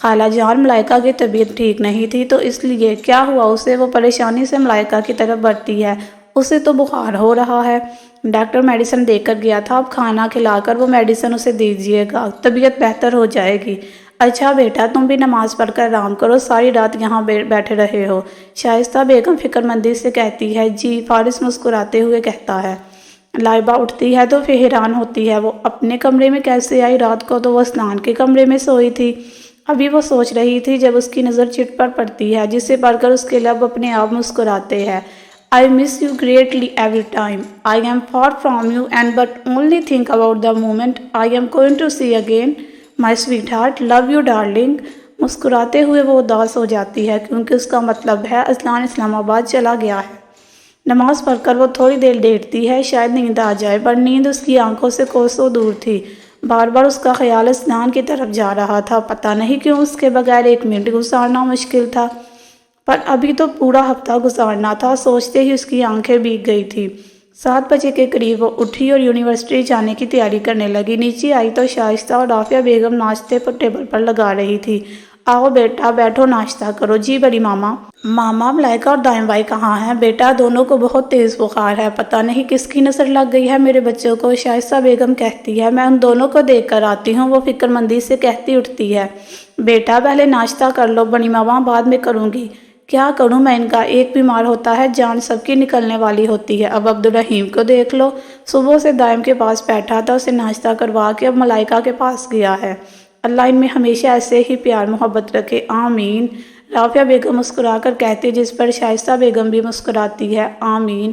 خالہ جان، ملائکہ کی طبیعت ٹھیک نہیں تھی تو اس لیے کیا ہوا اسے؟ وہ پریشانی سے ملائکہ کی طرف بڑھتی ہے۔ اسے تو بخار ہو رہا ہے، ڈاکٹر میڈیسن دے کر گیا تھا، اب کھانا کھلا کر وہ میڈیسن اسے دیجیے گا، طبیعت بہتر ہو جائے گی۔ اچھا بیٹا، تم بھی نماز پڑھ کر آرام کرو، ساری رات یہاں بیٹھے رہے ہو، شائستہ بیگم فکر مندی سے کہتی ہے۔ جی، فارس مسکراتے ہوئے کہتا ہے۔ لائبہ اٹھتی ہے تو پھر حیران ہوتی ہے، وہ اپنے کمرے میں کیسے آئی؟ رات کو تو وہ اسنان کے کمرے میں سوئی تھی۔ ابھی وہ سوچ رہی تھی جب اس کی نظر چٹ پر پڑتی ہے، جسے پڑھ کر اس کے لب اپنے آپ مسکراتے ہیں۔ I miss you greatly every time I am far from you and but only think about the moment I am going to see again my sweetheart, love you darling۔ مسکراتے ہوئے وہ اداس ہو جاتی ہے کیونکہ اس کا مطلب ہے اذلان اسلام آباد چلا گیا ہے۔ نماز پڑھ کر وہ تھوڑی دیر لیٹتی ہے، شاید نیند آ جائے، پر نیند اس کی آنکھوں سے کوسوں دور تھی۔ بار بار اس کا خیال اسنان کی طرف جا رہا تھا، پتہ نہیں کیوں اس کے بغیر ایک منٹ گزارنا مشکل تھا، پر ابھی تو پورا ہفتہ گزارنا تھا۔ سوچتے ہی اس کی آنکھیں بھیگ گئی تھی۔ 7 بجے کے قریب وہ اٹھی اور یونیورسٹی جانے کی تیاری کرنے لگی۔ نیچے آئی تو شائستہ اور رافعہ بیگم ناشتے پر ٹیبل پر لگا رہی تھی۔ آؤ بیٹا بیٹھو، ناشتہ کرو۔ جی بڑی ماما۔ ماما، ملائکہ اور دائم بھائی کہاں ہیں؟ بیٹا دونوں کو بہت تیز بخار ہے، پتہ نہیں کس کی نظر لگ گئی ہے میرے بچوں کو، شائستہ بیگم کہتی ہے۔ میں ان دونوں کو دیکھ کر آتی ہوں، وہ فکر مندی سے کہتی اٹھتی ہے۔ بیٹا پہلے ناشتہ کر لو، بڑی ماما بعد میں کروں گی۔ کیا کروں میں ان کا؟ ایک بیمار ہوتا ہے، جان سب کی نکلنے والی ہوتی ہے۔ اب عبدالرحیم کو دیکھ لو، صبح سے دائم کے پاس بیٹھا تھا، اسے ناشتہ کروا کے اب ملائکہ کے پاس گیا ہے۔ اللہ ان میں ہمیشہ ایسے ہی پیار محبت رکھے، آمین۔ رافعہ بیگم مسکرا کر کہتی، جس پر شائستہ بیگم بھی مسکراتی ہے، آمین۔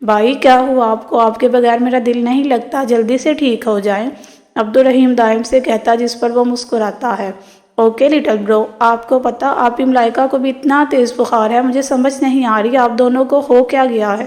بھائی کیا ہوا آپ کو؟ آپ کے بغیر میرا دل نہیں لگتا، جلدی سے ٹھیک ہو جائیں، عبدالرحیم دائم سے کہتا، جس پر وہ مسکراتا ہے۔ اوکے لٹل برو، آپ کو پتہ آپ کی ملائکہ کو بھی اتنا تیز بخار ہے، مجھے سمجھ نہیں آ رہی آپ دونوں کو ہو کیا گیا ہے۔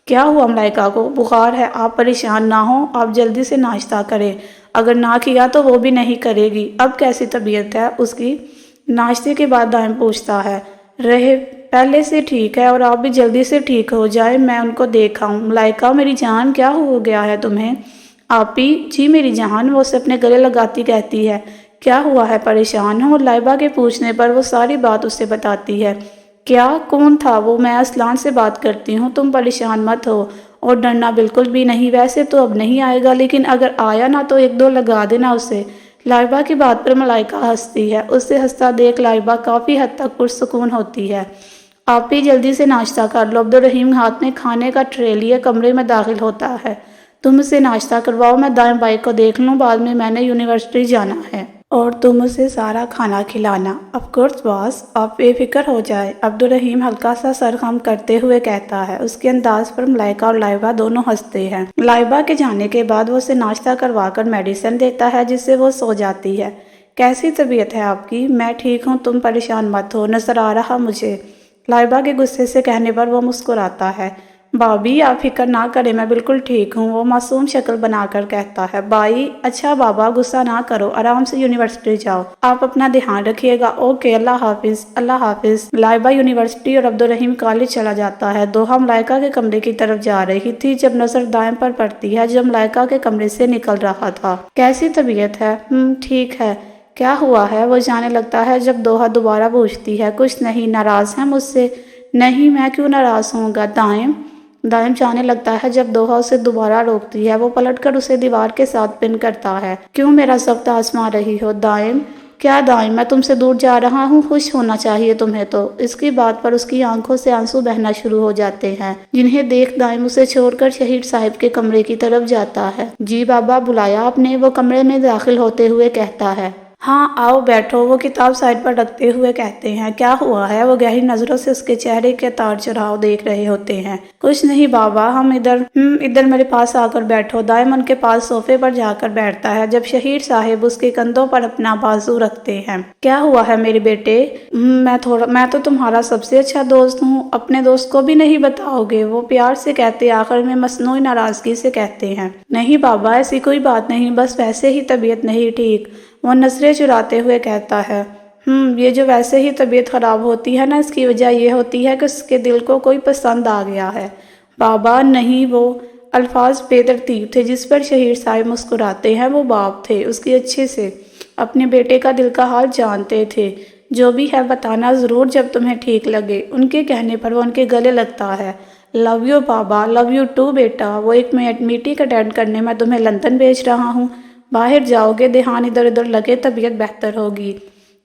کیا ہوا ملائکہ کو؟ بخار ہے، آپ پریشان نہ ہوں، آپ جلدی سے ناشتہ کریں، اگر نہ کیا تو وہ بھی نہیں کرے گی۔ اب کیسی طبیعت ہے اس کی؟ ناشتے کے بعد دائم پوچھتا ہے۔ رہے پہلے سے ٹھیک ہے، اور آپ بھی جلدی سے ٹھیک ہو جائے، میں ان کو دیکھ آؤں۔ ملائکہ میری جان، کیا ہو گیا ہے تمہیں؟ آپی جی میری جان، وہ اسے اپنے گلے لگاتی کہتی ہے۔ کیا ہوا ہے؟ پریشان ہوں؟ لائبہ کے پوچھنے پر وہ ساری بات اسے بتاتی ہے۔ کیا؟ کون تھا وہ؟ میں اذلان سے بات کرتی ہوں، تم پریشان مت ہو، اور ڈرنا بالکل بھی نہیں، ویسے تو اب نہیں آئے گا، لیکن اگر آیا نا تو 1-2 لگا دینا اسے۔ لائبہ کی بات پر ملائکہ ہنستی ہے، اسے ہنستا دیکھ لائبہ کافی حد تک پرسکون ہوتی ہے۔ آپ بھی جلدی سے ناشتہ کر لو۔ عبدالرحیم ہاتھ میں کھانے کا ٹرے لیے کمرے میں داخل ہوتا ہے۔ تم اسے ناشتہ کرواؤ، میں دائم بھائی کو دیکھ لوں، بعد میں نے یونیورسٹی جانا ہے، اور تم اسے سارا کھانا کھلانا۔ آف کورس باس، آپ بے فکر ہو جائے، عبدالرحیم ہلکا سا سر خم کرتے ہوئے کہتا ہے۔ اس کے انداز پر ملائکہ اور لائبہ دونوں ہنستے ہیں۔ لائبہ کے جانے کے بعد وہ اسے ناشتہ کروا کر میڈیسن دیتا ہے، جس سے وہ سو جاتی ہے۔ کیسی طبیعت ہے آپ کی؟ میں ٹھیک ہوں، تم پریشان مت ہو، نظر آ رہا مجھے، لائبہ کے غصے سے کہنے پر وہ مسکراتا ہے۔ بھابھی آپ فکر نہ کریں، میں بالکل ٹھیک ہوں، وہ معصوم شکل بنا کر کہتا ہے۔ بھائی اچھا بابا غصہ نہ کرو، آرام سے یونیورسٹی جاؤ، آپ اپنا دھیان رکھیے گا۔ اوکے، اللہ حافظ۔ اللہ حافظ۔ لائبہ یونیورسٹی اور عبدالرحیم کالج چلا جاتا ہے۔ دوحہ ملائکہ کے کمرے کی طرف جا رہی تھی جب نظر دائم پر پڑتی ہے، جو ملائکہ کے کمرے سے نکل رہا تھا۔ کیسی طبیعت ہے؟ ٹھیک ہے۔ کیا ہوا ہے؟ وہ جانے لگتا ہے جب دوحہ دوبارہ پوچھتی ہے۔ کچھ نہیں، ناراض ہیں مجھ سے؟ نہیں، میں کیوں ناراض ہوں گا؟ دائم جانے لگتا ہے جب دوحہ اسے دوبارہ روکتی ہے۔ وہ پلٹ کر اسے دیوار کے ساتھ پن کرتا ہے۔ کیوں میرا ضبط آزما رہی ہو دائم؟ کیا دائم، میں تم سے دور جا رہا ہوں، خوش ہونا چاہیے تمہیں تو۔ اس کی بات پر اس کی آنکھوں سے آنسو بہنا شروع ہو جاتے ہیں، جنہیں دیکھ دائم اسے چھوڑ کر شہید صاحب کے کمرے کی طرف جاتا ہے۔ جی بابا، بلایا آپ نے؟ وہ کمرے میں داخل ہوتے ہوئے کہتا ہے۔ ہاں آؤ بیٹھو، وہ کتاب سائڈ پر رکھتے ہوئے کہتے ہیں۔ کیا ہوا ہے؟ وہ گہری نظروں سے اس کے چہرے کے اتار چڑھاؤ دیکھ رہے ہوتے ہیں۔ کچھ نہیں بابا، ہم ادھر میرے پاس آ کر بیٹھو۔ دائم ان کے پاس صوفے پر جا کر بیٹھتا ہے جب شہید صاحب اس کے کندھوں پر اپنا بازو رکھتے ہیں۔ کیا ہوا ہے میرے بیٹے؟ میں تو تمہارا سب سے اچھا دوست ہوں، اپنے دوست کو بھی نہیں بتاؤ گے؟ وہ پیار سے کہتے، آخر میں مصنوعی ناراضگی سے کہتے ہیں۔ نہیں بابا، ایسی کوئی بات نہیں، بس ویسے ہی طبیعت نہیں ٹھیک، وہ نظریں چراتے ہوئے کہتا ہے۔ یہ جو ویسے ہی طبیعت خراب ہوتی ہے نا، اس کی وجہ یہ ہوتی ہے کہ اس کے دل کو کوئی پسند آ گیا ہے۔ بابا نہیں، وہ الفاظ بے ترتیب تھے جس پر شہید صاحب مسکراتے ہیں۔ وہ باپ تھے اس کی اچھے سے، اپنے بیٹے کا دل کا حال جانتے تھے۔ جو بھی ہے بتانا ضرور جب تمہیں ٹھیک لگے۔ ان کے کہنے پر وہ ان کے گلے لگتا ہے۔ لو یو بابا، لو یو ٹو بیٹا۔ وہ ایک میٹنگ اٹینڈ کرنے میں تمہیں لندن بھیج رہا ہوں۔ باہر جاؤ گے، دھیان ادھر ادھر لگے، طبیعت بہتر ہوگی۔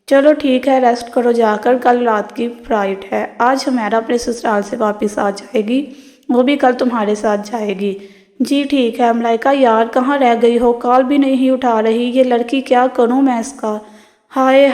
چلو ٹھیک ہے، ریسٹ کرو جا کر، کل رات کی فلائٹ ہے۔ آج ہمیرا اپنے سسرال سے واپس آ جائے گی، وہ بھی کل تمہارے ساتھ جائے گی۔ جی ٹھیک ہے۔ ملائکہ یار کہاں رہ گئی ہو؟ کال بھی نہیں اٹھا رہی، یہ لڑکی کیا کروں میں اس کا؟ ہائے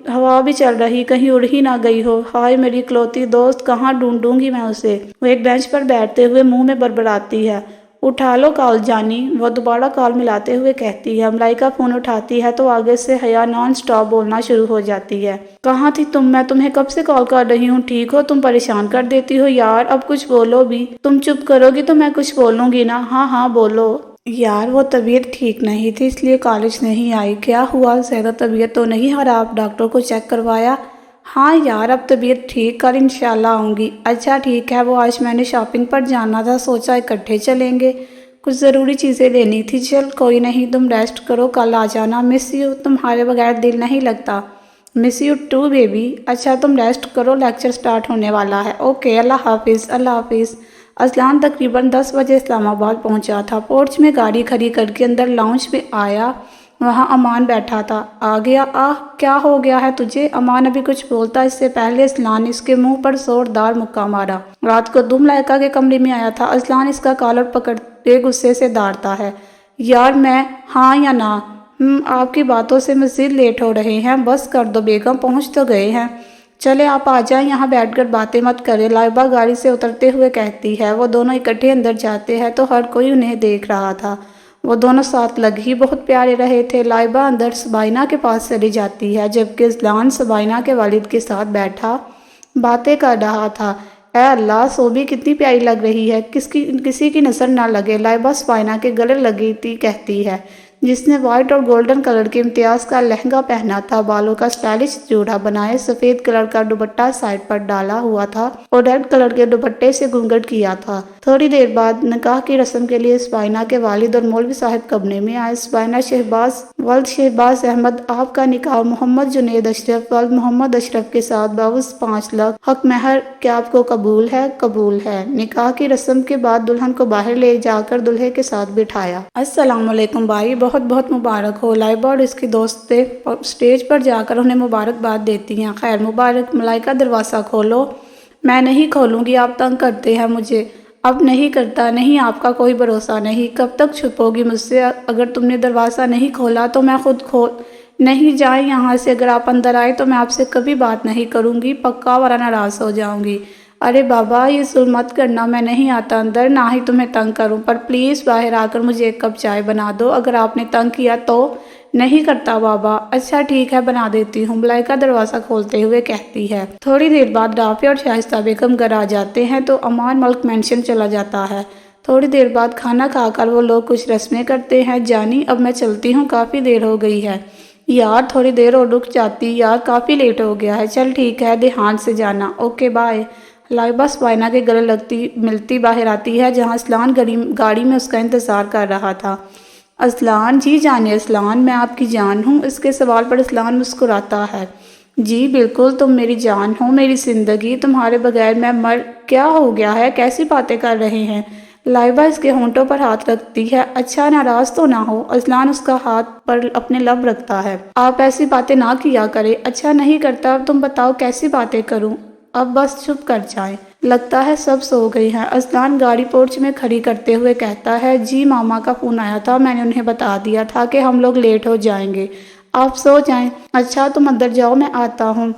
ہوا بھی چل رہی، کہیں اڑ ہی نہ گئی ہو۔ ہائے میری اکلوتی دوست، کہاں ڈھونڈوں گی میں اسے؟ وہ ایک بینچ پر بیٹھتے ہوئے منہ میں بڑبڑاتی ہے۔ اٹھا لو کال جانی، وہ دوبارہ کال ملاتے ہوئے کہتی ہے۔ ملائکہ فون اٹھاتی ہے تو آگے سے حیا نان سٹاپ بولنا شروع ہو جاتی ہے۔ کہاں تھی تم؟ میں تمہیں کب سے کال کر رہی ہوں، ٹھیک ہو؟ تم پریشان کر دیتی ہو یار، اب کچھ بولو بھی۔ تم چپ کرو گی تو میں کچھ بولوں گی نا۔ ہاں ہاں بولو۔ یار وہ طبیعت ٹھیک نہیں تھی اس لیے کالج نہیں آئی۔ کیا ہوا؟ زیادہ طبیعت تو نہیں خراب؟ ڈاکٹر کو چیک کروایا؟ ہاں یار اب طبیعت ٹھیک، کل انشاءاللہ آؤں گی۔ اچھا ٹھیک ہے، وہ آج میں نے شاپنگ پر جانا تھا، سوچا اکٹھے چلیں گے، کچھ ضروری چیزیں لینی تھی۔ چل کوئی نہیں، تم ریسٹ کرو، کل آ جانا۔ مس یو، تمہارے بغیر دل نہیں لگتا۔ Miss you too baby. اچھا تم ریسٹ کرو، لیکچر سٹارٹ ہونے والا ہے۔ اوکے، اللہ حافظ۔ اللہ حافظ۔ اذلان تقریباً 10 بجے اسلام آباد پہنچا تھا۔ پورچ میں گاڑی کھڑی کر کے اندر لاؤنج میں آیا، وہاں امان بیٹھا تھا۔ آ گیا؟ کیا ہو گیا ہے تجھے؟ امان ابھی کچھ بولتا اس سے پہلے اذلان نے اس کے منہ پر زوردار مکہ مارا۔ رات کو تم ملائکہ کے کمرے میں آیا تھا؟ اذلان اس کا کالر پکڑتے غصے سے داڑتا ہے۔ یار میں، ہاں یا نہ؟ آپ کی باتوں سے مزید لیٹ ہو رہے ہیں، بس کر دو بیگم، پہنچ تو گئے ہیں۔ چلے آپ آ جائیں، یہاں بیٹھ کر باتیں مت کریں، لائبہ گاڑی سے اترتے ہوئے کہتی ہے۔ وہ دونوں اکٹھے اندر جاتے ہیں تو ہر کوئی انہیں دیکھ رہا تھا۔ وہ دونوں ساتھ لگ ہی بہت پیارے رہے تھے۔ لائبہ اندر سبائنہ کے پاس چلی جاتی ہے جبکہ اذلان سبائنہ کے والد کے ساتھ بیٹھا باتیں کر رہا تھا۔ اے اللہ، سوبی کتنی پیاری لگ رہی ہے، کسی کی نظر نہ لگے۔ لائبہ سبائنہ کے گلے لگی کہتی ہے، جس نے وائٹ اور گولڈن کلر کے امتیاز کا لہنگا پہنا تھا، بالوں کا سٹائلش جوڑا بنائے، سفید کلر کا دوپٹہ سائڈ پر ڈالا ہوا تھا اور ریڈ کلر کے دوپٹے سے گھونگھٹ کیا تھا۔ تھوڑی دیر بعد نکاح کی رسم کے لیے سبائنہ کے والد اور مولوی صاحب کمرے میں آئے۔ سبائنہ ولد شہباز احمد، آپ کا نکاح محمد جنید اشرف ولد محمد اشرف کے ساتھ باوضع 5 لاکھ حق مہر، کیا آپ کو قبول ہے؟ قبول ہے۔ نکاح کی رسم کے بعد دلہن کو باہر لے جا کر دلہے کے ساتھ بٹھایا۔ السلام علیکم بھائی، بہت بہت مبارک ہو۔ لائبہ اور اس کی دوست اسٹیج پر جا کر انہیں مبارکباد دیتی ہیں۔ خیر مبارک۔ ملائکہ دروازہ کھولو۔ میں نہیں کھولوں گی، آپ تنگ کرتے ہیں مجھے۔ اب نہیں کرتا، نہیں آپ کا کوئی بھروسہ نہیں، کب تک چھپو گی مجھ سے؟ اگر تم نے دروازہ نہیں کھولا تو میں خود نہیں، جائیں یہاں سے، اگر آپ اندر آئے تو میں آپ سے کبھی بات نہیں کروں گی، پکا، ورنہ ناراض ہو جاؤں گی۔ ارے بابا یہ ظلم مت کرنا، میں نہیں آتا اندر، نہ ہی تمہیں تنگ کروں، پر پلیز باہر آ کر مجھے ایک کپ چائے بنا دو، اگر آپ نے تنگ کیا تو۔ نہیں کرتا بابا۔ اچھا ٹھیک ہے، بنا دیتی ہوں، ملائکہ دروازہ کھولتے ہوئے کہتی ہے۔ تھوڑی دیر بعد رافع اور شائستہ بیگم گھر آ جاتے ہیں تو امان ملک مینشن چلا جاتا ہے۔ تھوڑی دیر بعد کھانا کھا کر وہ لوگ کچھ رسمیں کرتے ہیں۔ جانی اب میں چلتی ہوں، کافی دیر ہو گئی ہے۔ یار تھوڑی دیر اور رک جاتی، یار کافی لیٹ ہو گیا ہے۔ چل ٹھیک ہے، دھیان سے جانا، اوکے بائے۔ لائبہ سبائنہ کے گلے ملتی باہر آتی ہے جہاں اذلان گاڑی میں اس کا انتظار کر رہا تھا۔ اذلان، جی جانے اذلان، میں آپ کی جان ہوں۔ اس کے سوال پر اذلان مسکراتا ہے۔ جی بالکل، تم میری جان ہو، میری زندگی، تمہارے بغیر میں کیا ہو گیا ہے، کیسی باتیں کر رہے ہیں؟ لائبہ اس کے ہونٹوں پر ہاتھ رکھتی ہے۔ اچھا ناراض تو نہ ہو؟ اذلان اس کا ہاتھ پر اپنے لب رکھتا ہے۔ آپ ایسی باتیں نہ کیا کریں۔ اچھا نہیں کرتا، اب تم بتاؤ کیسی باتیں کروں؟ اب بس چپ کر جائیں، لگتا ہے سب سو گئی ہیں۔ اذلان گاڑی پورچ میں کھڑی کرتے ہوئے کہتا ہے، جی ماما کا فون آیا تھا، میں نے انہیں بتا دیا تھا کہ ہم لوگ لیٹ ہو جائیں گے، آپ سو جائیں۔ اچھا تم اندر جاؤ، میں آتا ہوں۔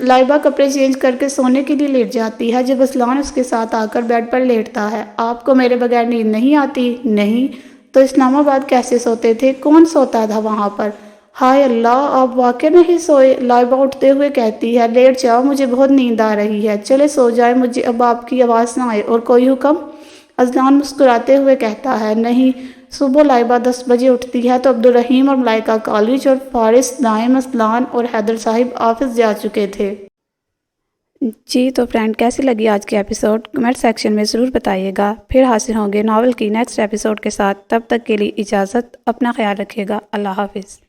لائبہ کپڑے چینج کر کے سونے کے لیے لیٹ جاتی ہے جب اذلان اس کے ساتھ آ کر بیڈ پر لیٹتا ہے۔ آپ کو میرے بغیر نیند نہیں آتی؟ نہیں تو اسلام آباد کیسے سوتے تھے؟ کون سوتا تھا وہاں پر؟ ہائے اللہ، آپ واقع نہیں سوئے؟ لائبہ اٹھتے ہوئے کہتی ہے، لیٹ جاؤ، مجھے بہت نیند آ رہی ہے، چلے سو جائیں، مجھے اب آپ کی آواز نہ آئے۔ اور کوئی حکم؟ اذلان مسکراتے ہوئے کہتا ہے، نہیں۔ صبح لائبہ 10 بجے اٹھتی ہے تو عبدالرحیم اور ملائکہ کالج اور فارس نائم اذلان اور حیدر صاحب آفس جا چکے تھے۔ جی تو فرینڈ، کیسی لگی آج کی ایپیسوڈ؟ کمنٹ سیکشن میں ضرور بتائیے گا۔ پھر حاصل ہوں گے ناول کی نیکسٹ ایپیسوڈ کے ساتھ، تب تک کے لیے اجازت، اپنا خیال رکھیے گا، اللہ حافظ۔